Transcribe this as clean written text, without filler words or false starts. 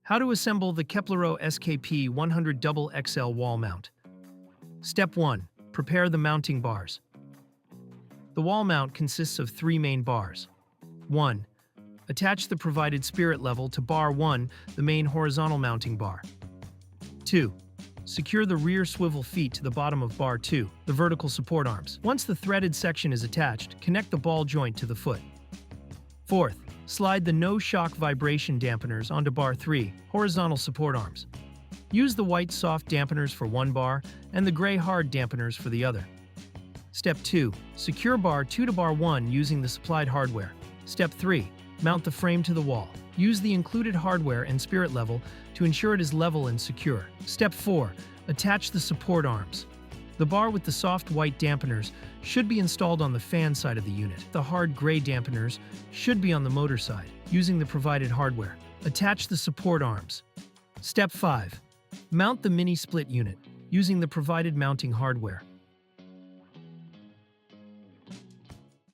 How to assemble the KEPLERO SKP 100 XXL wall mount. Step 1. Prepare the mounting bars. The wall mount consists of 3 main bars. 1. Attach the provided spirit level to bar 1, the main horizontal mounting bar. 2. Secure the rear swivel feet to the bottom of bar 2, the vertical support arms. Once the threaded section is attached, connect the ball joint to the foot. 4th. Slide the NO-SHOCK Vibration Dampeners onto bar 3, horizontal support arms. Use the white soft dampeners for one bar and the gray hard dampeners for the other. Step 2. Secure bar 2 to bar 1 using the supplied hardware. Step 3. Mount the frame to the wall. Use the included hardware and spirit level to ensure it is level and secure. Step 4. Attach the support arms. The bar with the soft white dampeners should be installed on the fan side of the unit. The hard gray dampeners should be on the motor side, using the provided hardware. Attach the support arms. Step 5. Mount the mini split unit, using the provided mounting hardware.